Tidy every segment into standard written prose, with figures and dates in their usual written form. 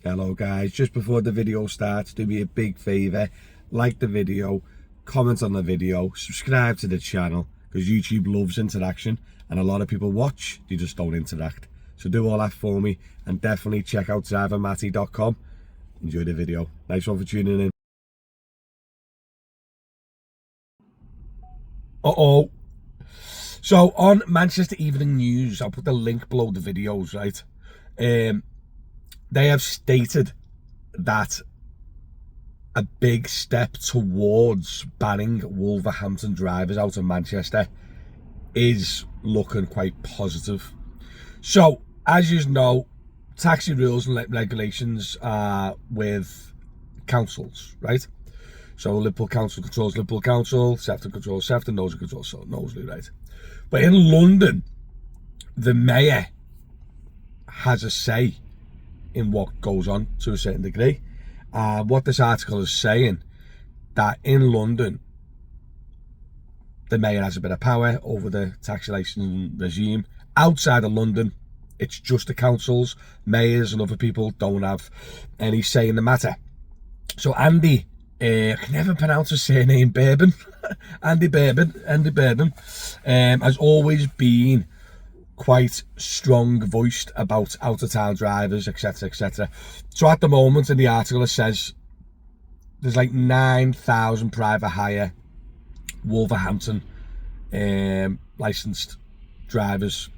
Hello guys, just before the video starts, do me a big favour, like the video, comment on the video, subscribe to the channel, because YouTube loves interaction and a lot of people watch, they just don't interact. So do all that for me, and definitely check out drivermatty.com. Enjoy the video. Nice one for tuning in. So on Manchester Evening News, I'll put the link below the videos, right? They have stated that a big step towards banning Wolverhampton drivers out of Manchester is looking quite positive. So, as you know, taxi rules and regulations are with councils, right? So Liverpool Council controls Liverpool Council, Sefton controls Sefton, Knowsley controls Knowsley, right? But in London, the mayor has a say in what goes on to a certain degree. What this article is saying, that in London, the mayor has a bit of power over the taxi licence regime. Outside of London, it's just the councils, mayors and other people don't have any say in the matter. So Andy, I can never pronounce his surname, Bourbon, Andy Bourbon, has always been quite strong voiced about out of town drivers, etc, etc. So at the moment in the article it says there's like 9,000 private hire Wolverhampton licensed drivers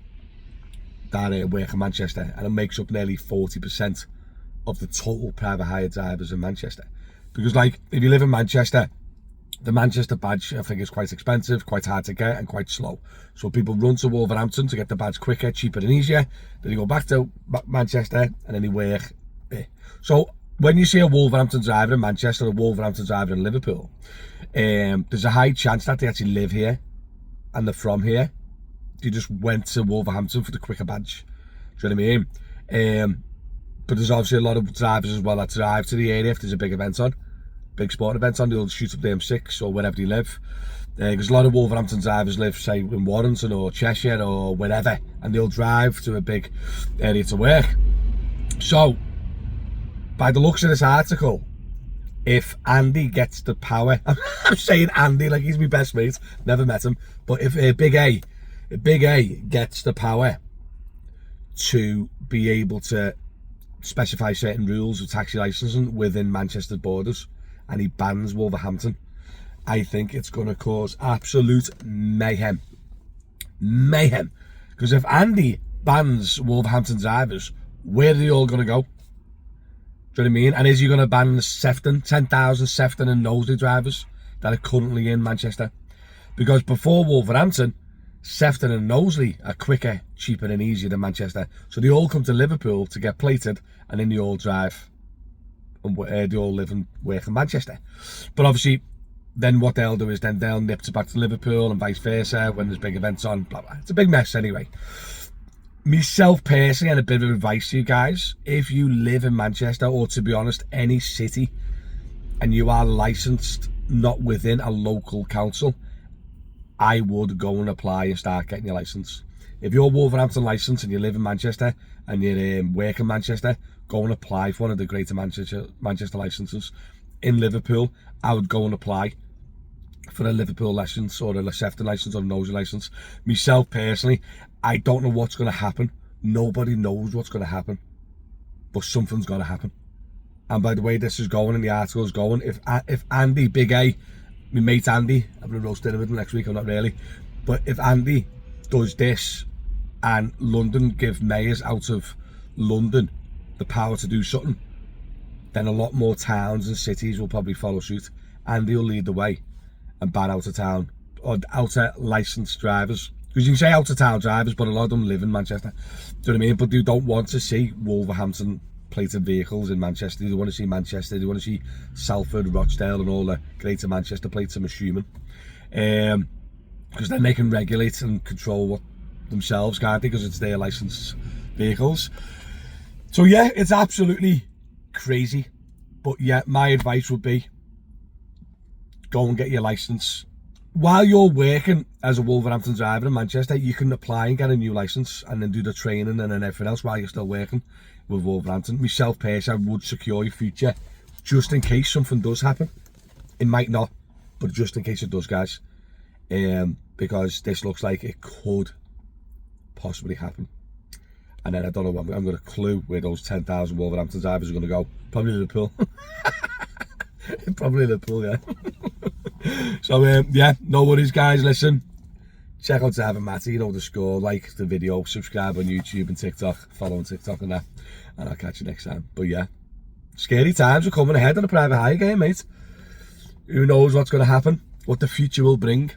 that work in Manchester, and it makes up nearly 40% of the total private hire drivers in Manchester. Because like, if you live in Manchester, the Manchester badge, I think, is quite expensive, quite hard to get and quite slow. So people run to Wolverhampton to get the badge quicker, cheaper and easier. Then they go back to Manchester and then they work there. So when you see a Wolverhampton driver in Manchester or a Wolverhampton driver in Liverpool, there's a high chance that they actually live here and they're from here. They just went to Wolverhampton for the quicker badge. Do you know what I mean? But there's obviously a lot of drivers as well that drive to the area if there's a big event on. Big sport events on, they'll shoot up the M6 or wherever they live. Because a lot of Wolverhampton drivers live, say, in Warrington or Cheshire or wherever, and they'll drive to a big area to work. So, by the looks of this article, if Andy gets the power, I'm saying Andy like he's my best mate, never met him, but if Big A gets the power to be able to specify certain rules of taxi licensing within Manchester borders, and he bans Wolverhampton, I think it's going to cause absolute mayhem. Because if Andy bans Wolverhampton drivers, where are they all going to go? Do you know what I mean? And is he going to ban the Sefton, 10,000 Sefton and Knowsley drivers that are currently in Manchester? Because before Wolverhampton, Sefton and Knowsley are quicker, cheaper and easier than Manchester. So they all come to Liverpool to get plated, and then they all drive and they all live and work in Manchester. But obviously, then what they'll do is then they'll nip to back to Liverpool and vice versa when there's big events on, blah, blah. It's a big mess anyway. Myself personally, and a bit of advice to you guys, if you live in Manchester, or to be honest, any city, and you are licensed not within a local council, I would go and apply and start getting your license. If you're Wolverhampton licensed and you live in Manchester and you work in Manchester, go and apply for one of the Greater Manchester licenses. In Liverpool, I would go and apply for a Liverpool license or a Sefton license or a Knowsley license. Myself personally, I don't know what's going to happen. Nobody knows what's going to happen, but something's going to happen. And by the way this is going and the article is going, if Andy, Big A, my mate Andy, I'm going to roast dinner with him next week, I'm not really, but if Andy does this and London give mayors out of London the power to do something, then a lot more towns and cities will probably follow suit. Andy will lead the way and ban out of town or out of licensed drivers, because you can say out of town drivers, but a lot of them live in Manchester. Do you know what I mean? But they don't want to see Wolverhampton plated vehicles in Manchester. They want to see Manchester, they want to see Salford, Rochdale and all the Greater Manchester plates, I'm assuming, because then they can regulate and control what themselves, can't they, because it's their licensed vehicles. So yeah, it's absolutely crazy, but yeah, my advice would be go and get your license. While you're working as a Wolverhampton driver in Manchester, you can apply and get a new license and then do the training and then everything else while you're still working. with Wolverhampton. Myself personally, I would secure your future just in case something does happen. It might not, but just in case it does, guys. Because this looks like it could possibly happen. And then I don't know, I'm got a clue where those 10,000 Wolverhampton drivers are going to go. Probably Liverpool. Probably Liverpool, yeah. So, yeah, no worries, guys. Listen, check out Driver Matty, you know the score. Like the video, subscribe on YouTube and TikTok. Follow on TikTok and that. And I'll catch you next time. But yeah, scary times are coming ahead on a private hire game, mate. Who knows what's going to happen, what the future will bring.